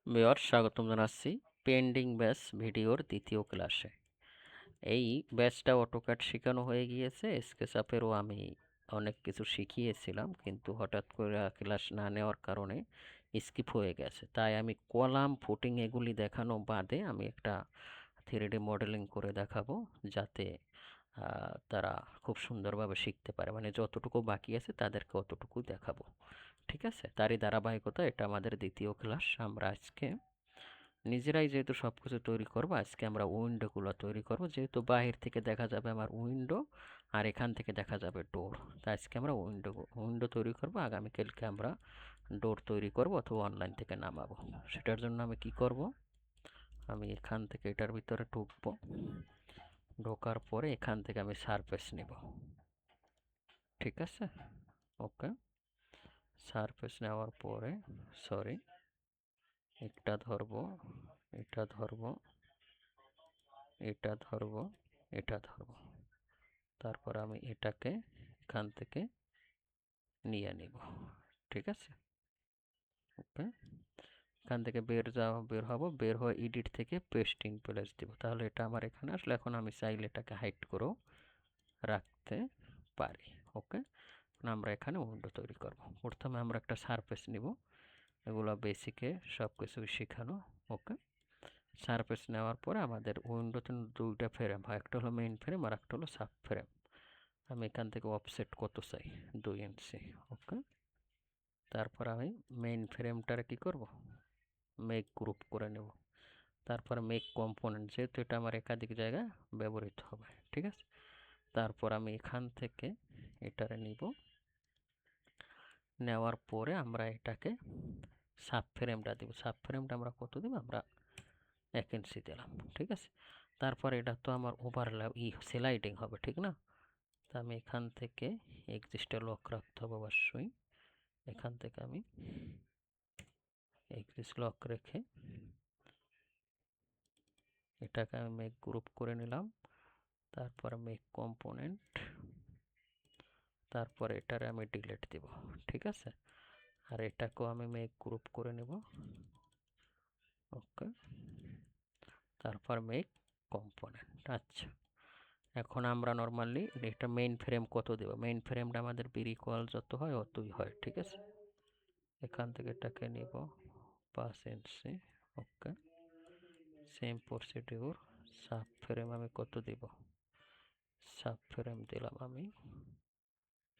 Viewers, স্বাগতম জানাচ্ছি pending batch ভিডিওর দ্বিতীয় ক্লাসে। এই ব্যাচটা অটোক্যাড শেখানো হয়ে গিয়েছে, স্কেচআপেরও আমি অনেক কিছু শিখিয়েছিলাম, কিন্তু হঠাৎ করে ক্লাস না নেওয়ার কারণে স্কিপ হয়ে গেছে। তাই আমি কলাম ফুটিং এগুলি দেখানো বাদে আমি একটা 3D মডেলিং করে দেখাবো, যাতে তারা খুব সুন্দরভাবে শিখতে পারে। মানে যতটুকু বাকি আছে তাদেরকে অতটুকু দেখাবো। ঠিক আছে, তারই ধারাবাহিকতা এটা আমাদের দ্বিতীয় ক্লাস। আমরা আজকে নিজেরাই যেহেতু সব কিছু তৈরি করবো, আজকে আমরা উইন্ডোগুলো তৈরি করব, যেহেতু বাহির থেকে দেখা যাবে আমার উইন্ডো আর এখান থেকে দেখা যাবে ডোর। তাই আজকে আমরা উইন্ডো তৈরি করব, আগামীকালকে আমরা ডোর তৈরি করব অথবা অনলাইন থেকে নামাবো। সেটার জন্য আমি কি করব, আমি এখান থেকে এটার ভিতরে ঢুকবো, ঢোকার পরে এখান থেকে আমি সারফেস নিব। ঠিক আছে, ওকে। সারফেস নেওয়ার পরে সরি, এটা ধরবো, এটা ধরবো, এটা ধরবো, এটা ধরবো। তারপর আমি এটাকে এখান থেকে নিয়ে নিব। ঠিক আছে, ওকে। এখান থেকে বের হব, বের হয়ে এডিট থেকে পেস্ট ইন প্লেস দিব। তাহলে এটা আমার এখানে আসলে এখন আমি চাইলে এটাকে হাইড করেও রাখতে পারি। ওকে, আমরা এখানে উইন্ডো তৈরি করব। প্রথমে আমরা একটা সারফেস নিব, এগুলো বেসিকে সব কিছুই শেখানো। ওকে, সারফেস নেওয়ার পরে আমাদের উইন্ডোতে দুইটা ফ্রেম হয়, একটা হলো মেইন ফ্রেম আর একটা হলো সাব ফ্রেম। আমি এখান থেকে অফসেট কত চাই, 2 ইঞ্চি। ওকে, তারপর আমি মেইন ফ্রেমটারে কি করব, মেক গ্রুপ করে নেব। তারপর মেক কম্পোনেন্ট, যেহেতু এটা আমার একাধিক জায়গায় ব্যবহৃত হবে। ঠিক আছে, তারপর আমি এখান থেকে এটারে নিব, নেওয়ার পরে আমরা এটাকে সাব ফ্রেমটা দিব। সাব ফ্রেমটা আমরা কত দিব, আমরা 1 ইঞ্চি দিলাম। ঠিক আছে, তারপর এটা তো আমার ওভারল্যাপ স্লাইডিং হবে, ঠিক না? তা আমি এখান থেকে এক্সিস্টে লক রাখতে হবে অবশ্যই। এখান থেকে আমি এক্সিস্ট লক রেখে এটাকে আমি মেক গ্রুপ করে নিলাম। তারপর মেক কম্পোনেন্ট, তারপর এটারে আমি ডিলিট দিব। ঠিক আছে, আর এটাকেও আমি মেক গ্রুপ করে নেব। ওকে, তারপর মেক কম্পোনেন্ট। আচ্ছা, এখন আমরা নর্মালি এটা মেইন ফ্রেম কত দেব, মেইন ফ্রেমটা আমাদের বির ইকুয়াল যত হয় অতই হয়। ঠিক আছে, এখান থেকে এটাকে নিব 5 ইঞ্চি। ওকে, সেম প্রসিডিউর। সাব ফ্রেম আমি কত দিব, সাব ফ্রেম দিলাম আমি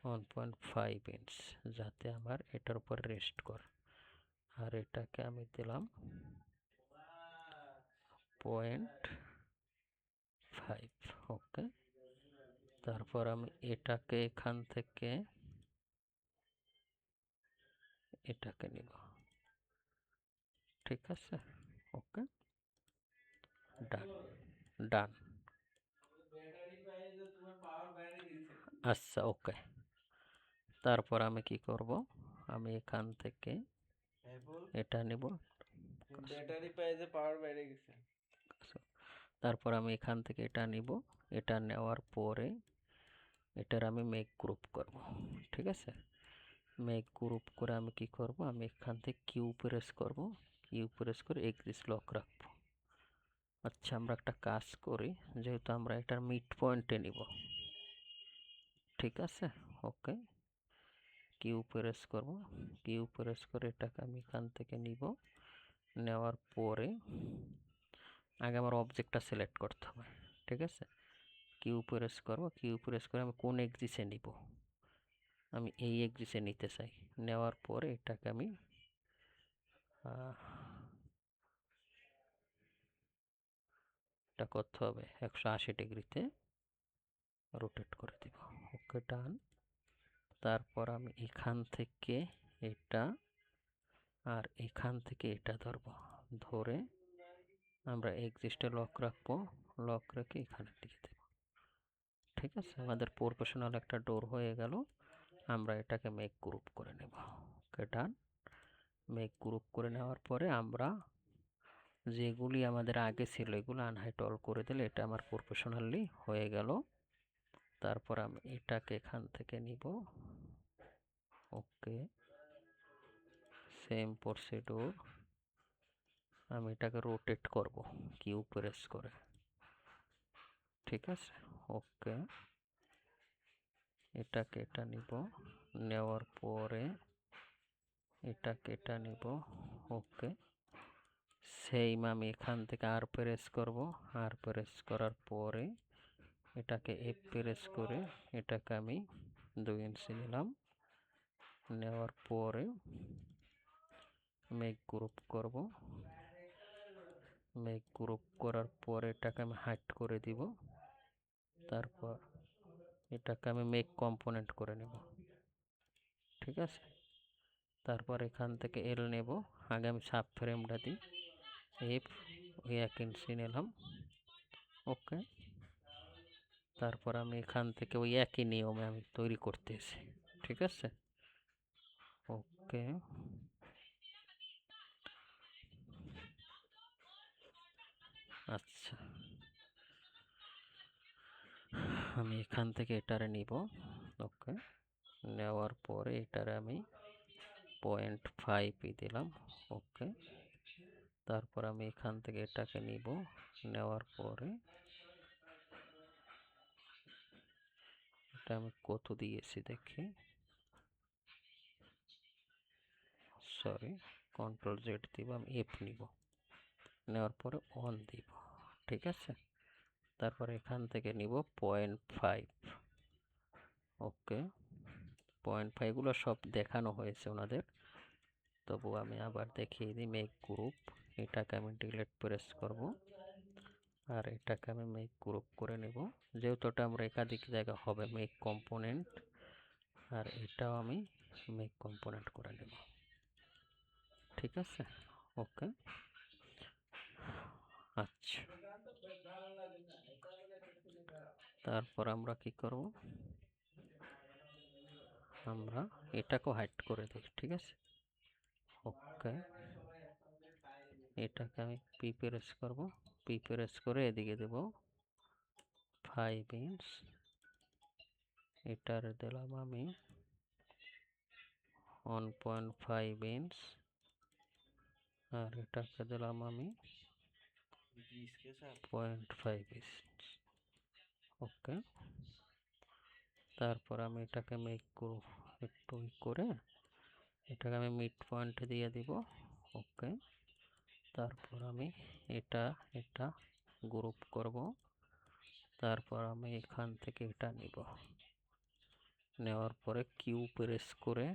1.5 ইঞ্চ, যাতে আমার এটার উপর রেস্ট করে। আর এটাকে আমি দিলাম 0.5। ওকে, তারপর আমি এটাকে এখান থেকে এটাকে নিব। ঠিক আছে, ওকে, ডান, ডান। আচ্ছা, ওকে। তারপর আমি কি করব, আমি এখান থেকে এটা নিব। ব্যাটারি পাই যে পাওয়ার বেড়ে গেছে। তারপর আমি এখান থেকে এটা নিব, এটা নেওয়ার পরে এটার আমি মেক গ্রুপ করব। ঠিক আছে, মেক গ্রুপ করে আমি কি করব, আমি এখান থেকে কিউ প্রেস করব, কিউ প্রেস করে এক্সিস্ট লক রাখবো। আচ্ছা, আমরা একটা কাজ করি, যেহেতু আমরা এটার মিড পয়েন্টে নিব। ঠিক আছে, ওকে, কিউ প্রেস করব, কিউ প্রেস করে এটাকে আমি এখান থেকে নিব। নেওয়ার পরে আগে আমার অবজেক্টটা সিলেক্ট করতে হবে। ঠিক আছে, কিউ প্রেস করব, কিউ প্রেস করে আমি কোন এক্সিসে নিব, আমি এই এক্সিসে নিতে চাই। নেওয়ার পরে এটাকে আমি এটা করতে হবে 180 ডিগ্রিতে রোটেট করে দিব। ওকে, ডান। তারপর আমি এখান থেকে এটা আর এখান থেকে এটা ধরবো, ধরে আমরা এক্সিস্টে লক রাখবো, লক রেখে এখানে দিয়ে দেব। ঠিক আছে, আমাদের প্রফেশনাল একটা ডোর হয়ে গেল। আমরা এটাকে মেক গ্রুপ করে নেব। ওকে, ডান। মেক গ্রুপ করে নেওয়ার পরে আমরা যেগুলি আমাদের আগে ছিল এগুলো আনহাইড অল করে দিলে এটা আমার প্রফেশনালি হয়ে গেল। তারপর আমি এটাকে এখান থেকে নিব। ওকে, সেম প্রসিডিউর, আমি এটাকে রোটেট করব কিউ প্রেস করে, ঠিক আছে। ওকে, এটাকে এটা নিব, নেওয়ার পরে এটাকে এটা নিব। ওকে, সেইম আমি এখান থেকে আর প্রেস করব, আর প্রেস করার পরে এটাকে এফ প্রেস করে এটাকে আমি 2 ইঞ্চি নিলাম, নেওয়ার পরে মেক গ্রুপ করব, মেক গ্রুপ করার পরে এটাকে আমি হাইড করে দিব, তারপর এটাকে আমি মেক কম্পোনেন্ট করে নেব, ঠিক আছে। তারপর এখান থেকে এল নেব, আগে আমি সাব ফ্রেমটা দিই, এফ 1 ইঞ্চি নিলাম। ওকে, তারপর আমি এখান থেকে ওই একই নিয়মে আমি তৈরি করতেছি, ঠিক আছে। ওকে, আচ্ছা, আমি এখান থেকে এটারে নিব। ওকে, নেওয়ার পরে এটারে আমি 0.5 দিলাম। ওকে, তারপর আমি এখান থেকে এটাকে নিব, নেওয়ার পরে এটা আমি কত দিয়েছি দেখি, সরি, কন্ট্রোল জেড দিব, আমি এফ নিব, নেওয়ার পরে অন দিব, ঠিক আছে। তারপর এখান থেকে নিব 0.5। ওকে, 0.5 গুলো সব দেখানো হয়েছে ওনাদের, তবু আমি আবার দেখিয়ে দিই। মেক গ্রুপ, এটাকে আমি ডিলিট প্রেস করব, আর এটাকে আমি মেক গ্রুপ করে নেব, যেহেতু এটা আমরা একাধিক জায়গা হবে মেক কম্পোনেন্ট, আর এটাও আমি মেক কম্পোনেন্ট করে নেব, ঠিক আছে। ওকে, আচ্ছা, তারপর আমরা কি করব, আমরা এটাকেও হাইড করে দিই, ঠিক আছে। ওকে, এটাকে আমি পি প্রেস করব, পি প্রেস করে এদিকে দেব 5 ইঞ্চ, এটার দিলাম আমি 1.5 ইঞ্চ, আর এটাকে দিলাম আমি 0.5 ইঞ্চ। ওকে, তারপর আমি এটাকে মেক করব একটু করে, এটাকে আমি মিড পয়েন্ট দিয়ে দিব। ওকে, তারপর আমি এটা এটা গ্রুপ করব, তারপর আমি এখান থেকে এটা নিব, নেওয়ার পরে কিউ প্রেস করে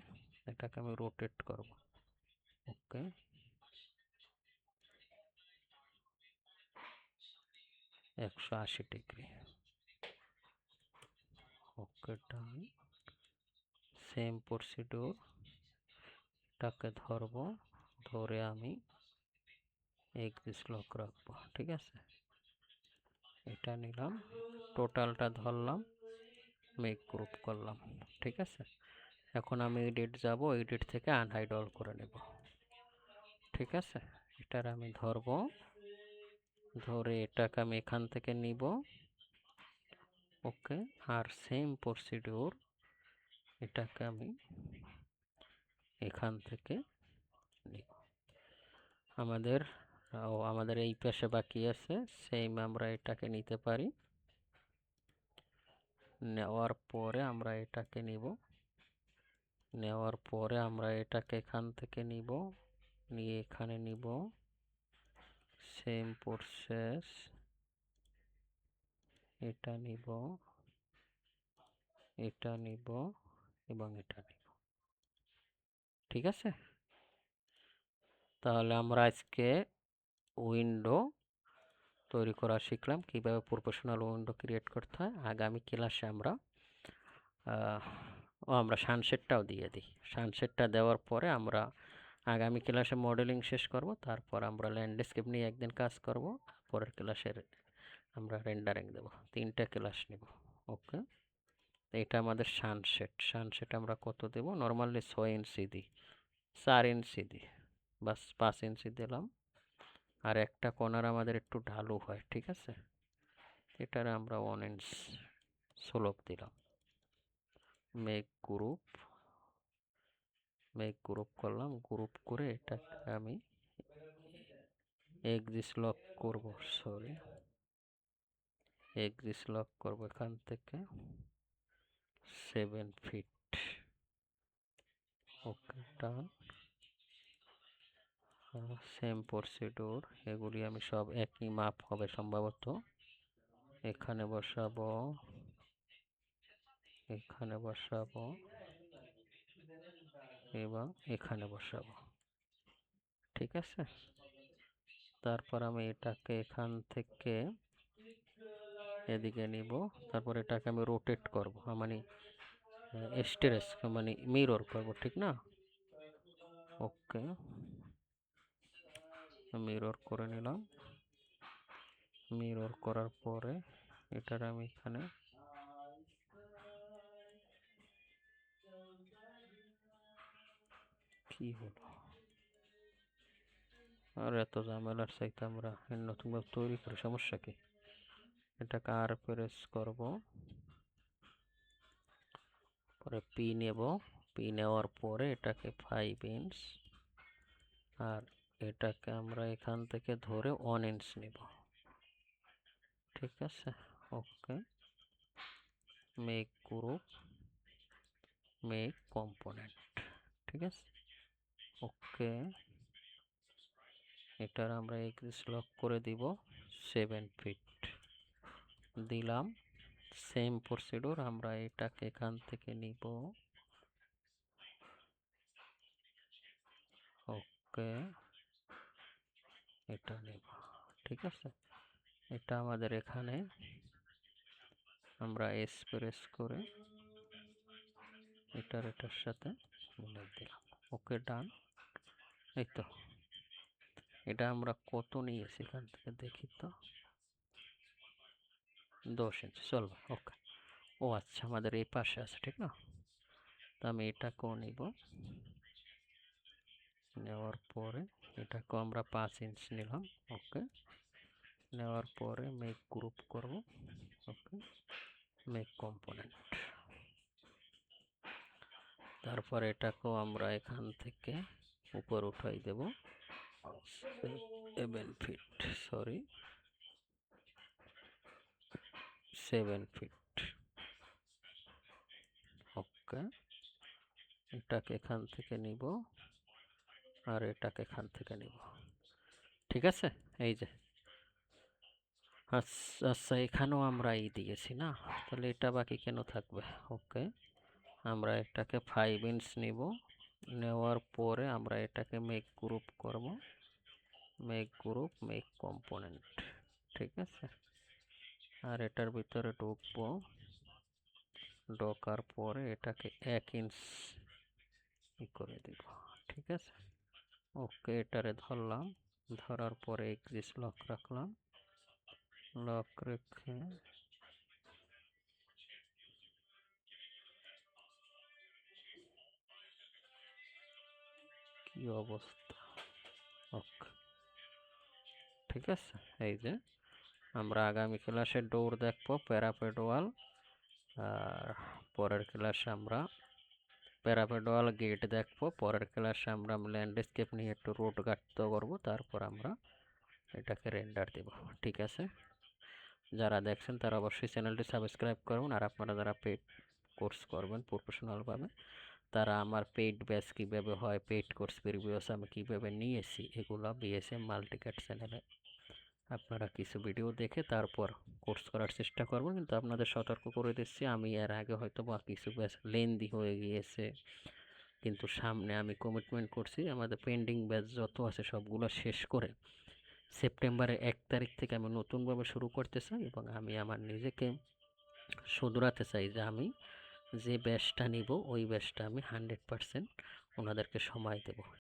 এটাকে আমি রোটেট করব। ওকে, 180 ডিগ্রি। ওকে, ডান, সেম প্রসিডিউর, এটাকে ধরব, ধরে আমি এক্সিস লক রাখবো, ঠিক আছে। এটা নিলাম, টোটালটা ধরলাম, মেক গ্রুপ করলাম, ঠিক আছে। এখন আমি এডিট যাব, এডিট থেকে আনহাইড অল করে নেব, ঠিক আছে। এটার আমি ধরব, ধরে এটাকে আমি এখান থেকে নিব। ওকে, আর সেম প্রসিডিউর, এটাকে আমি এখান থেকে নিব। আমাদের এই পাশে বাকি আছে, সেম আমরা এটাকে নিতে পারি, নেওয়ার পরে আমরা এটাকে নিব, নেওয়ার পরে আমরা এটাকে এখান থেকে নিব, নিয়ে এখানে নিব, সেম প্রসেস, এটা নিব, এটা নিব এবং এটা নিব, ঠিক আছে। তাহলে আমরা আজকে উইন্ডো তৈরি করা শিখলাম, কিভাবে প্রফেশনাল উইন্ডো ক্রিয়েট করতে হয়। আগামী ক্লাসে আমরা সানসেটটাও দিয়ে দিই, সানসেটটা দেওয়ার পরে আমরা আগামী ক্লাসে মডেলিং শেষ করব, তারপর আমরা ল্যান্ডস্কেপ নিয়ে একদিন কাজ করব, পরের ক্লাসের আমরা রেন্ডারিং দেব, 3টা ক্লাস নেব। ওকে, এটা আমাদের সানসেট, সানসেট আমরা কত দেব, নর্মালি 6 ইঞ্চি দিই, 4 ইঞ্চি দিই, বাস 5 ইঞ্চি দিলাম, আর একটা কর্নার আমাদের একটু ঢালু হয়, ঠিক আছে, এটার আমরা 1 ইঞ্চ স্লোপ দিলাম। মেক গ্রুপ, মেক গ্রুপ করলাম, গ্রুপ করে এটাকে আমি এক্সিস লক করব, সরি, এক্সিস লক করব এখান থেকে 7 ফিট। ওকে, ডান। সেম প্রসিডিউর, এগুলি আমি সব একই মাপ হবে সম্ভবত। এখানে বসাবো, এখানে বসাবো এবং এখানে বসাবো, ঠিক আছে। তারপর আমি এটাকে এখান থেকে এদিকে নিব, তারপর এটাকে আমি রোটেট করব, মানে স্টেরেস মানে মিরর করব, ঠিক না? ওকে, মিরর করে নিলাম। মিরর করার পরে এটার আমি এখানে কি হলো, আর এত ঝামেলার চাইতে আমরা নতুনভাবে তৈরি করি, সমস্যা কি? এটাকে আর প্রেস করব, পরে পি নেব, পি নেওয়ার পরে এটাকে 5 ইঞ্চ, আর এটাকে আমরা এখান থেকে ধরে 1 ইঞ্চ নেব, ঠিক আছে। ওকে, মেক গ্রুপ, মেক কম্পোনেন্ট, ঠিক আছে। ওকে, এটার আমরা এক্সিস লক করে দিব 7 ফিট দিলাম। সেম প্রসিডিউর, আমরা এটাকে এখান থেকে নিব। ওকে, এটা নেব, ঠিক আছে। এটা আমাদের এখানে আমরা প্রেস করে এটার সাথে মিলাই দিলাম। ওকে, ডান। এই তো, এটা আমরা কত নিয়েছি এখান থেকে দেখি তো, 10 ইঞ্চি চলবে। ওকে, ও আচ্ছা, আমাদের এই পাশে আছে, ঠিক না? তো আমি এটাকেও নিব, নেওয়ার পরে এটাকেও আমরা 5 ইঞ্চ নিলাম। ওকে, নেওয়ার পরে মেক গ্রুপ করব। ওকে, মেক কম্পোনেন্ট, তারপর এটাকেও আমরা এখান থেকে উপর উঠাই দেব 7 ফিট, সরি 7 ফিট। ওকে, এটাকে এখান থেকে নিব আর এটাকে এখান থেকে নিব, ঠিক আছে। এই যে, আচ্ছা, এখানেও আমরা এই দিয়েছি না, তাহলে এটা বাকি কেন থাকবে? ওকে, আমরা এটাকে 5 ইঞ্চ নিব, নেওয়ার পরে আমরা এটাকে মেক গ্রুপ করব, মেক গ্রুপ, মেক কম্পোনেন্ট, ঠিক আছে। আর এটার ভিতরে ঢুকবো, ঢোকার পরে এটাকে 1 ইঞ্চ করে দিব, ঠিক আছে। ওকে, এটারে ধরলাম, ধরার পরে এক্সিস লক রাখলাম, লক রেখে কি অবস্থা, ওকে, ঠিক আছে। এই যে, আমরা আগামী ক্লাসে ডোর দেখবো, প্যারাপেড ওয়াল, আর পরের ক্লাসে আমরা প্যারাপেড ওয়াল গেট দেখবো, পরের ক্লাসে আমরা ল্যান্ডস্কেপ নিয়ে একটু রোড কাটতে করবো, তারপর আমরা এটাকে রেন্ডার দেব, ঠিক আছে। যারা দেখছেন তারা অবশ্যই চ্যানেলটি সাবস্ক্রাইব করবেন, আর আপনারা যারা পেড কোর্স করবেন প্রফেশনালভাবে, তারা আমার পেইড ব্যাচ কীভাবে হয়, পেইড কোর্স প্রিভিয়াস আমি কীভাবে নিয়েছি, এগুলো বিএসএম মাল্টিক্যাট চ্যানেলে আপনারা কিছু ভিডিও দেখে তারপর কোর্স করার চেষ্টা করবেন। কিন্তু আপনাদের সতর্ক করে দিচ্ছি, আমি এর আগে হয়তো বা কিছু ব্যাচ লেন্দি হয়ে গিয়েছে, কিন্তু সামনে আমি কমিটমেন্ট করছি আমাদের পেন্ডিং ব্যাচ যত আছে সবগুলো শেষ করে সেপ্টেম্বরের 1 তারিখ থেকে আমি নতুনভাবে শুরু করতে চাই, এবং আমি আমার নিজেকে শুধরাতে চাই যে আমি যে ব্যাচটা নিব ওই ব্যাচটা আমি 100% ওনাদেরকে সময় দেব।